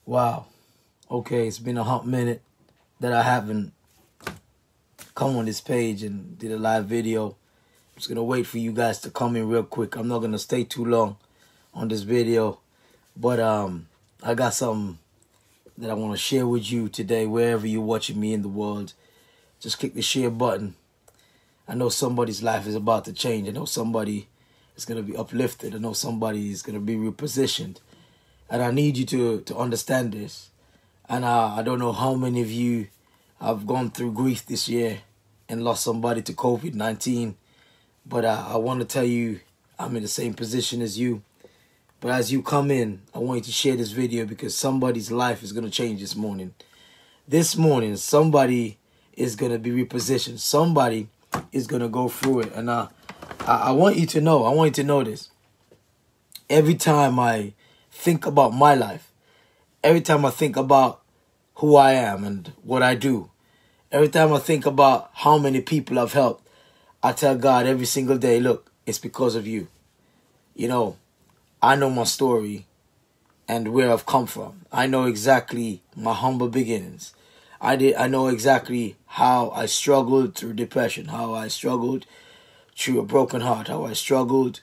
Wow. Okay, it's been a hot minute that I haven't come on this page and did a live video. I'm just gonna wait for you guys to come in real quick. I'm not gonna stay too long on this video, but I got something that I want to share with you today. Wherever you're watching me in the world, just click the share button. I know somebody's life is about to change. I know somebody is gonna be uplifted. I know somebody is gonna be repositioned. And I need you to understand this. And I don't know how many of you have gone through grief this year and lost somebody to COVID-19. But I want to tell you, I'm in the same position as you. But as you come in, I want you to share this video because somebody's life is going to change this morning. This morning, somebody is going to be repositioned. Somebody is going to go through it. And I want you to know, this. Every time I think about my life, every time I think about who I am and what I do, every time I think about how many people I've helped, I tell God every single day, look, it's because of you. You know, I know my story and where I've come from. I know exactly my humble beginnings. I know exactly how I struggled through depression, how I struggled through a broken heart, how I struggled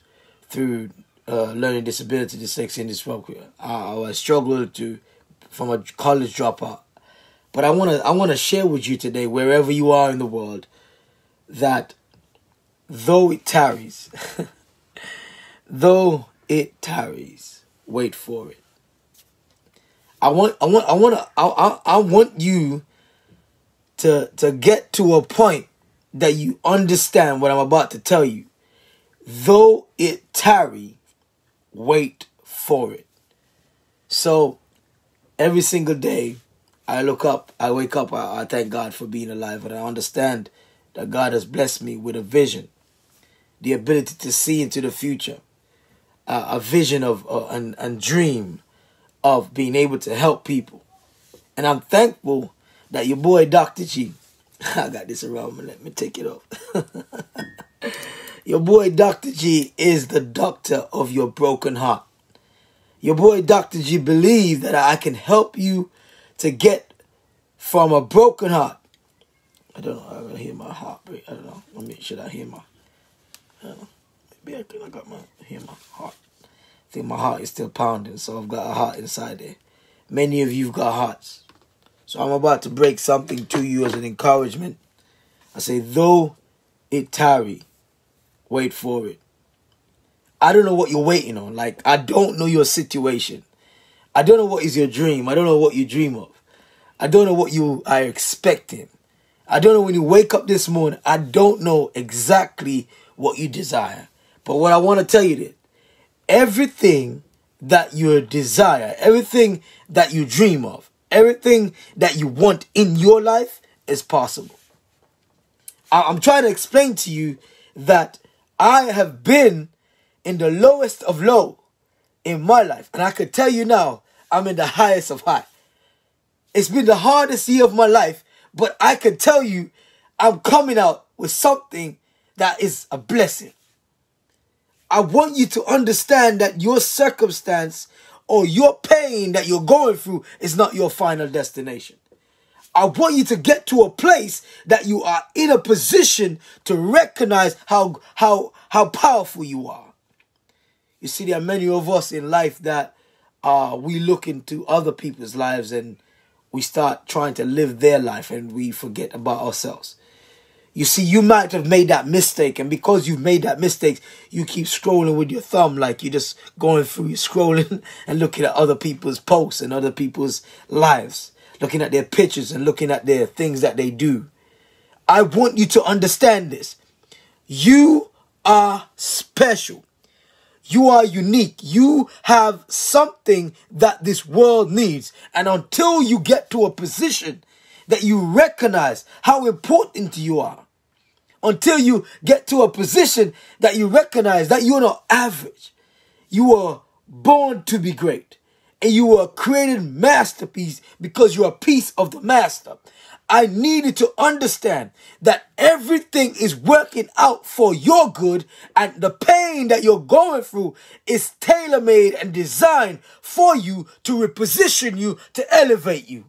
through learning disability, dyslexia, and dyspraxia. I struggled from a college dropout. But I wanna share with you today, wherever you are in the world, that though it tarries, wait for it. I want you to get to a point that you understand what I'm about to tell you. Though it tarry, wait for it. So every single day I wake up, I thank God for being alive, and I understand that God has blessed me with a vision, the ability to see into the future, a vision of and dream of being able to help people. And I'm thankful that your boy Dr. G, I got this around me, let me take it off. Your boy Dr. G is the doctor of your broken heart. Your boy Dr. G believes that I can help you to get from a broken heart. I don't know. I can hear my heartbeat. I don't know. Should I hear my? I don't know. Maybe hear my heart. I think my heart is still pounding, so I've got a heart inside there. Many of you've got hearts. So I'm about to break something to you as an encouragement. I say, though it tarry, wait for it. I don't know what you're waiting on. Like, I don't know your situation. I don't know what is your dream. I don't know what you dream of. I don't know what you are expecting. I don't know when you wake up this morning. I don't know exactly what you desire. But what I want to tell you is, everything that you desire, everything that you dream of, everything that you want in your life is possible. I'm trying to explain to you that I have been in the lowest of low in my life. And I can tell you now, I'm in the highest of high. It's been the hardest year of my life, but I can tell you I'm coming out with something that is a blessing. I want you to understand that your circumstance or your pain that you're going through is not your final destination. I want you to get to a place that you are in a position to recognize how powerful you are. You see, there are many of us in life that we look into other people's lives and we start trying to live their life and we forget about ourselves. You see, you might have made that mistake, and because you've made that mistake, you keep scrolling with your thumb like you're just going through, you're scrolling and looking at other people's posts and other people's lives, looking at their pictures and looking at their things that they do. I want you to understand this. You are special. You are unique. You have something that this world needs. And until you get to a position that you recognize how important you are, until you get to a position that you recognize that you're not average, you are born to be great. And you are a created masterpiece because you're a piece of the master. I needed to understand that everything is working out for your good, and the pain that you're going through is tailor-made and designed for you to reposition you, to elevate you.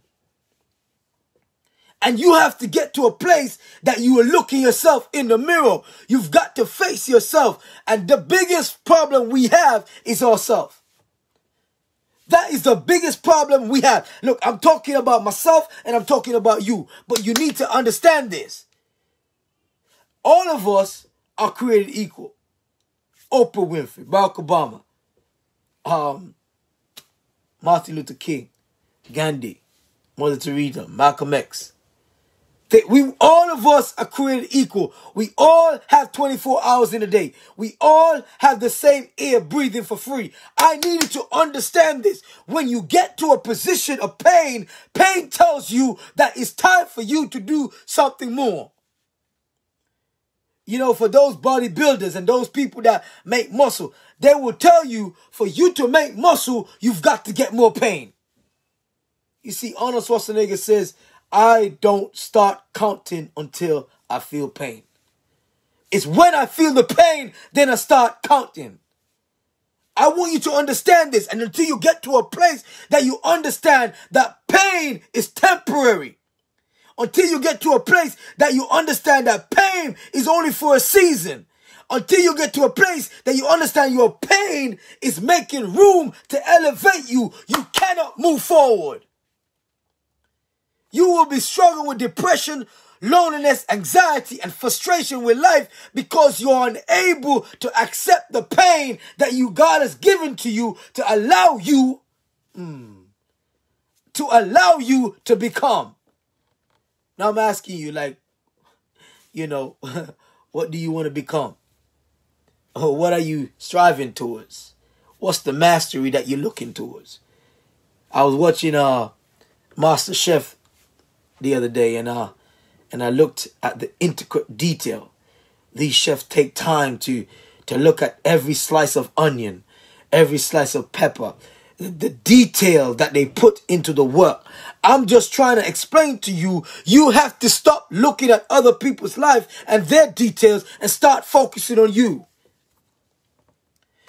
And you have to get to a place that you are looking yourself in the mirror. You've got to face yourself. And the biggest problem we have is ourselves. That is the biggest problem we have. Look, I'm talking about myself and I'm talking about you. But you need to understand this. All of us are created equal. Oprah Winfrey, Barack Obama, Martin Luther King, Gandhi, Mother Teresa, Malcolm X. All of us are created equal. We all have 24 hours in a day. We all have the same air breathing for free. I needed to understand this. When you get to a position of pain, pain tells you that it's time for you to do something more. You know, for those bodybuilders and those people that make muscle, they will tell you, for you to make muscle, you've got to get more pain. You see, Arnold Schwarzenegger says, I don't start counting until I feel pain. It's when I feel the pain, then I start counting. I want you to understand this. And until you get to a place that you understand that pain is temporary. Until you get to a place that you understand that pain is only for a season. Until you get to a place that you understand your pain is making room to elevate you, you cannot move forward. You will be struggling with depression, loneliness, anxiety, and frustration with life because you're unable to accept the pain that God has given to you to allow you to become. Now I'm asking you, like, you know, what do you want to become? Or what are you striving towards? What's the mastery that you're looking towards? I was watching Master Chef the other day, and I looked at the intricate detail. These chefs take time to look at every slice of onion, every slice of pepper, the detail that they put into the work. I'm just trying to explain to you, you have to stop looking at other people's life and their details and start focusing on you.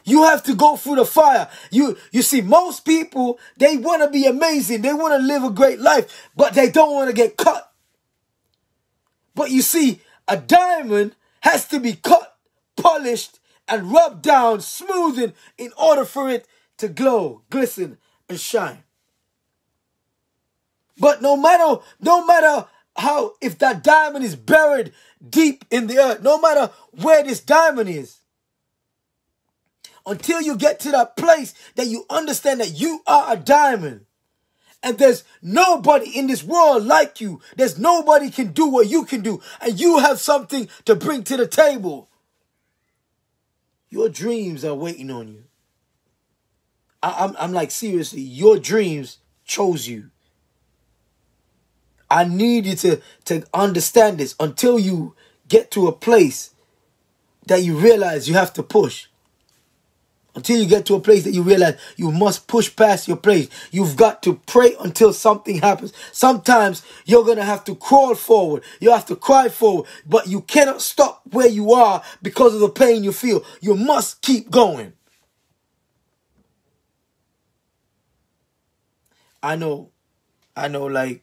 You have to go through the fire. You see, most people, they want to be amazing. They want to live a great life, but they don't want to get cut. But you see, a diamond has to be cut, polished, and rubbed down, smoothened in order for it to glow, glisten, and shine. But no matter how, if that diamond is buried deep in the earth, no matter where this diamond is, until you get to that place that you understand that you are a diamond and there's nobody in this world like you. There's nobody can do what you can do, and you have something to bring to the table. Your dreams are waiting on you. I'm like, seriously, your dreams chose you. I need you to understand this until you get to a place that you realize you have to push. Until you get to a place that you realize you must push past your place. You've got to pray until something happens. Sometimes you're going to have to crawl forward. You have to cry forward. But you cannot stop where you are because of the pain you feel. You must keep going. I know like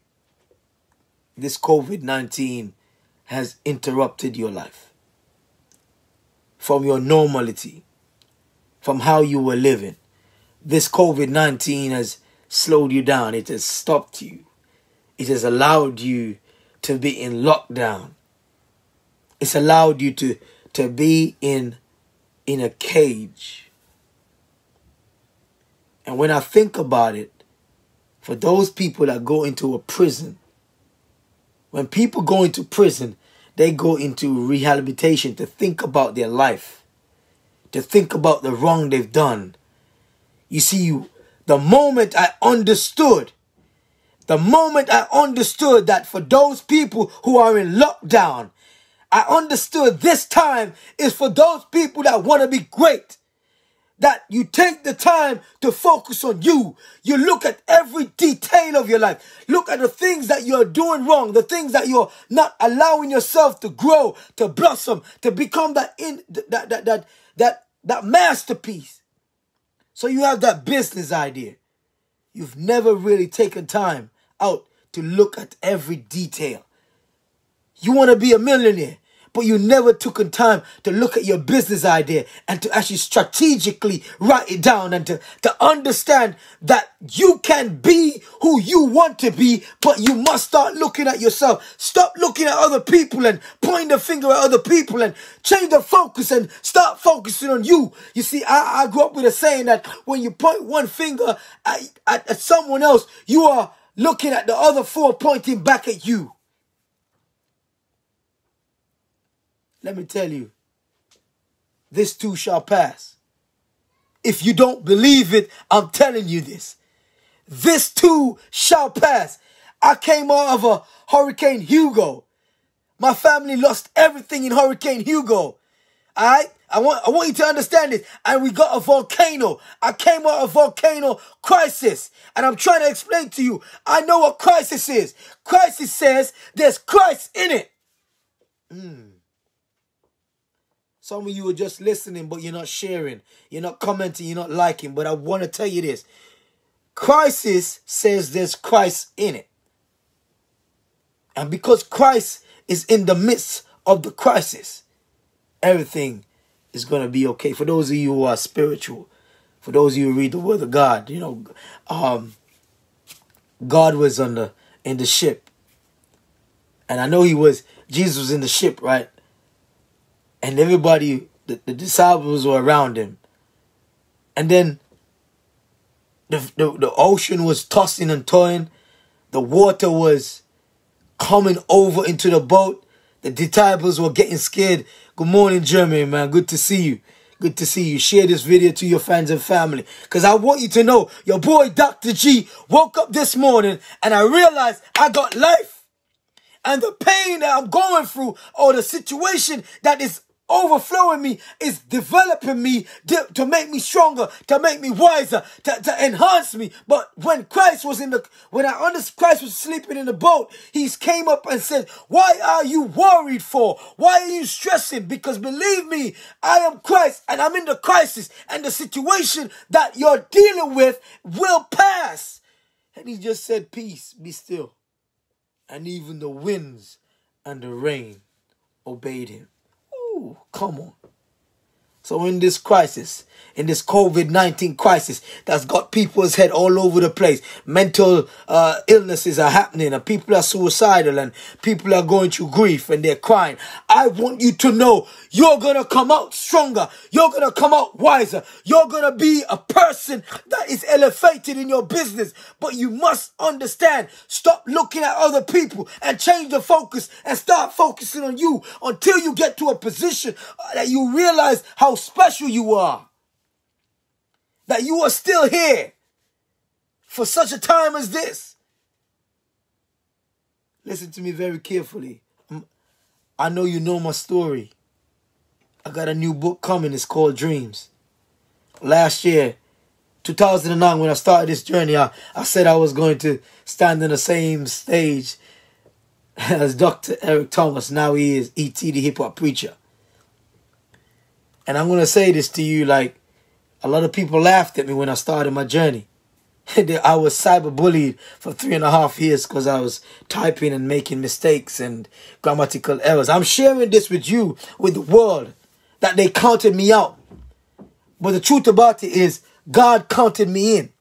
this COVID-19 has interrupted your life from your normality, from how you were living. This COVID-19 has slowed you down. It has stopped you. It has allowed you to be in lockdown. It's allowed you to be in a cage. And when I think about it, for those people that go into a prison, when people go into prison, they go into rehabilitation to think about their life, to think about the wrong they've done. You see, the moment I understood that for those people who are in lockdown, I understood this time is for those people that want to be great. that you take the time to focus on you. You look at every detail of your life. Look at the things that you're doing wrong, the things that you're not allowing yourself to grow, to blossom, to become that masterpiece. So you have that business idea. You've never really taken time out to look at every detail. You want to be a millionaire, but you never took time to look at your business idea and to actually strategically write it down and to understand that you can be who you want to be, but you must start looking at yourself. Stop looking at other people and pointing the finger at other people and change the focus and start focusing on you. You see, I grew up with a saying that when you point one finger at someone else, you are looking at the other four pointing back at you. Let me tell you, this too shall pass. If you don't believe it, I'm telling you this. This too shall pass. I came out of a Hurricane Hugo. My family lost everything in Hurricane Hugo. Alright? I want you to understand this. And we got a volcano. I came out of volcano crisis. And I'm trying to explain to you. I know what crisis is. Crisis says there's Christ in it. Some of you are just listening, but you're not sharing. You're not commenting. You're not liking. But I want to tell you this. Crisis says there's Christ in it. And because Christ is in the midst of the crisis, everything is going to be okay. For those of you who are spiritual, for those of you who read the Word of God, you know, God was in the ship. And I know Jesus was in the ship, right? And everybody, the disciples were around him. And then the ocean was tossing and toying. The water was coming over into the boat. The disciples were getting scared. Good morning, Germany, man. Good to see you. Good to see you. Share this video to your friends and family. Because I want you to know, your boy Dr. G woke up this morning and I realized I got life. And the pain that I'm going through or the situation that is overflowing me is developing me to make me stronger, to make me wiser, to enhance me. But when Christ was Christ was sleeping in the boat, he came up and said, "Why are you worried for? Why are you stressing? Because believe me, I am Christ and I'm in the crisis, and the situation that you're dealing with will pass." And he just said, "Peace, be still." And even the winds and the rain obeyed him. Ooh, come on. So in this crisis, in this COVID-19 crisis that's got people's head all over the place, mental illnesses are happening and people are suicidal and people are going through grief and they're crying. I want you to know you're going to come out stronger. You're going to come out wiser. You're going to be a person that is elevated in your business. But you must understand, stop looking at other people and change the focus and start focusing on you until you get to a position that you realize how special you are. That you are still here for such a time as this. Listen to me very carefully. I know you know my story. I got a new book coming. It's called Dreams. Last year, 2009, when I started this journey, I said I was going to stand on the same stage as Dr. Eric Thomas. Now he is E.T. the hip hop preacher. And I'm going to say this to you, like, a lot of people laughed at me when I started my journey. I was cyberbullied for 3.5 years because I was typing and making mistakes and grammatical errors. I'm sharing this with you, with the world, that they counted me out. But the truth about it is, God counted me in.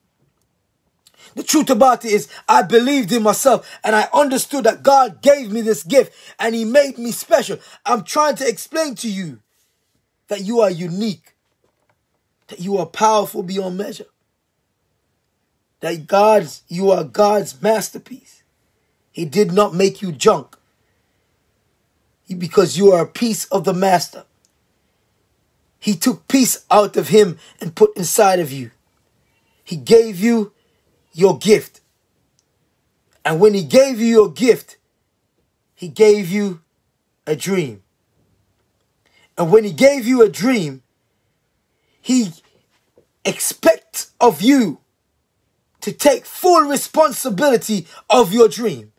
The truth about it is, I believed in myself and I understood that God gave me this gift and he made me special. I'm trying to explain to you that you are unique, that you are powerful beyond measure, that you are God's masterpiece. He did not make you junk because you are a piece of the master. He took peace out of him and put inside of you. He gave you your gift. And when he gave you your gift, he gave you a dream. And when he gave you a dream, he expect of you to take full responsibility of your dream.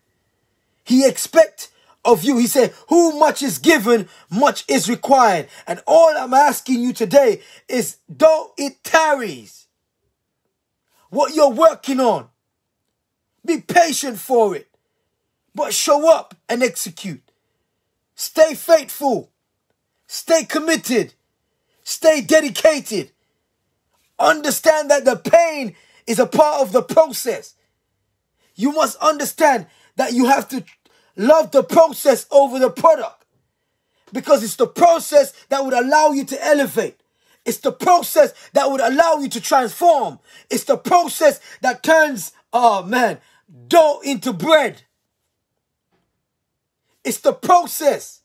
He expects of you. He said, who much is given, much is required. And all I'm asking you today is, though it tarries, what you're working on, be patient for it, but show up and execute. Stay faithful. Stay committed. Stay dedicated. Understand that the pain is a part of the process. You must understand that you have to love the process over the product, because it's the process that would allow you to elevate. It's the process that would allow you to transform. It's the process that turns, dough into bread. It's the process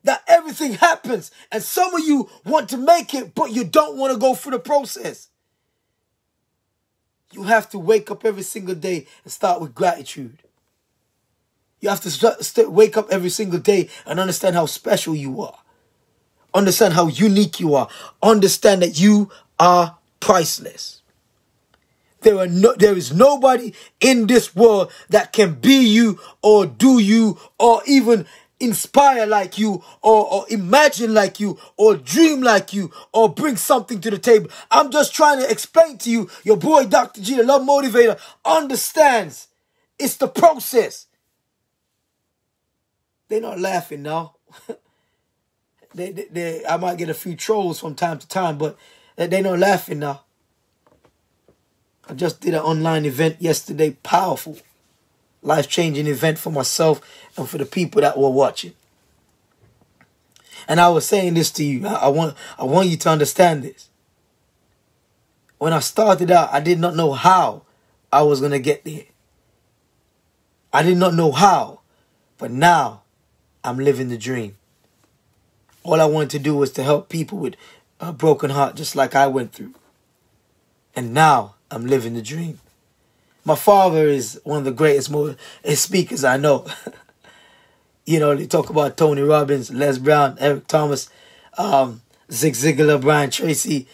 that everything happens. And some of you want to make it, but you don't want to go through the process. You have to wake up every single day and start with gratitude. You have to wake up every single day and understand how special you are. Understand how unique you are. Understand that you are priceless. There is nobody in this world that can be you or do you or even inspire like you or imagine like you or dream like you or bring something to the table. I'm just trying to explain to you, your boy Dr. G, the Love Motivator, understands it's the process. They're not laughing now. I might get a few trolls from time to time, but they're not laughing now. I just did an online event yesterday, powerful, life-changing event for myself and for the people that were watching. And I was saying this to you. I want you to understand this. When I started out, I did not know how I was going to get there. I did not know how, but now I'm living the dream. All I wanted to do was to help people with a broken heart, just like I went through. And now I'm living the dream. My father is one of the greatest speakers I know. You know, they talk about Tony Robbins, Les Brown, Eric Thomas, Zig Ziglar, Brian Tracy.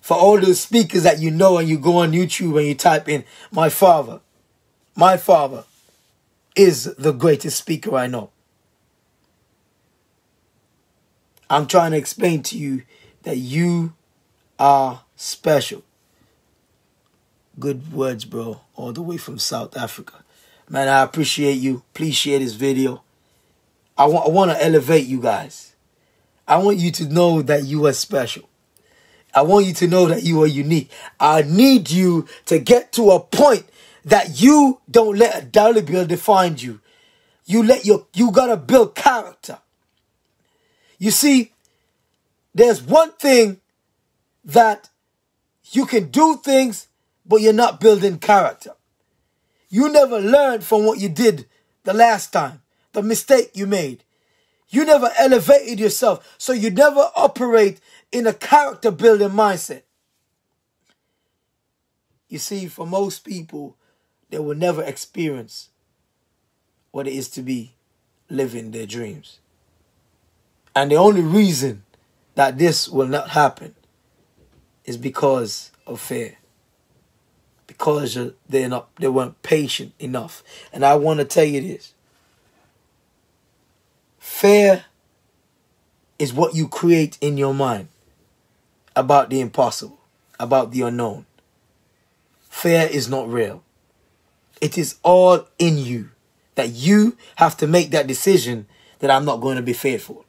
For all those speakers that you know, and you go on YouTube and you type in my father is the greatest speaker I know. I'm trying to explain to you that you are special. Good words, bro. All the way from South Africa. Man, I appreciate you. Please share this video. I want to elevate you guys. I want you to know that you are special. I want you to know that you are unique. I need you to get to a point that you don't let a dollar bill define you. You gotta build character. You see, there's one thing that you can do things, but you're not building character. You never learned from what you did the last time, the mistake you made. You never elevated yourself, so you never operate in a character building mindset. You see, for most people, they will never experience what it is to be living their dreams. And the only reason that this will not happen is because of fear. Because they weren't patient enough. And I want to tell you this. Fear is what you create in your mind about the impossible, about the unknown. Fear is not real. It is all in you that you have to make that decision that I'm not going to be fearful.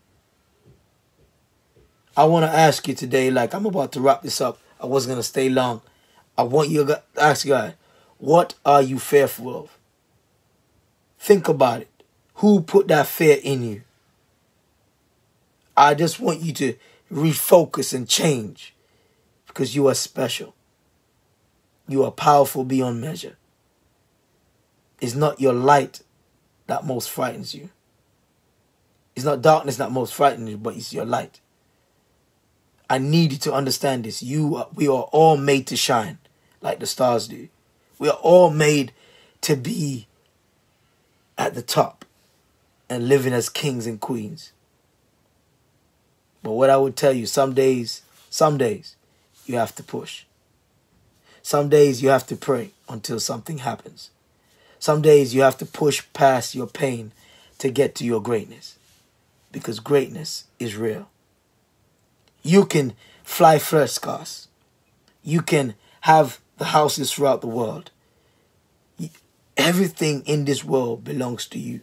I want to ask you today, like I'm about to wrap this up. I wasn't going to stay long. I want you to ask God, what are you fearful of? Think about it. Who put that fear in you? I just want you to refocus and change, because you are special. You are powerful beyond measure. It's not your light that most frightens you. It's not darkness that most frightens you, but it's your light. I need you to understand this. We are all made to shine like the stars do. We are all made to be at the top and living as kings and queens. But what I would tell you, some days, you have to push. Some days you have to pray until something happens. Some days you have to push past your pain to get to your greatness. Because greatness is real. You can fly first class. You can have the houses throughout the world. Everything in this world belongs to you.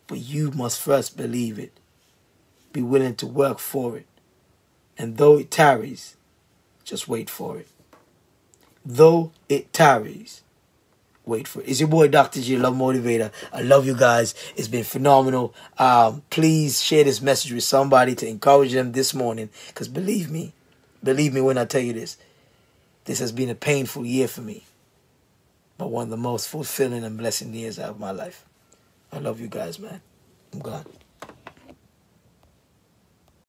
But you must first believe it. Be willing to work for it. And though it tarries, just wait for it. Though it tarries, wait for it. It's your boy, Dr. G, Love Motivator. I love you guys. It's been phenomenal. Please share this message with somebody to encourage them this morning. Because believe me when I tell you this has been a painful year for me. But one of the most fulfilling and blessing years of my life. I love you guys, man. I'm gone.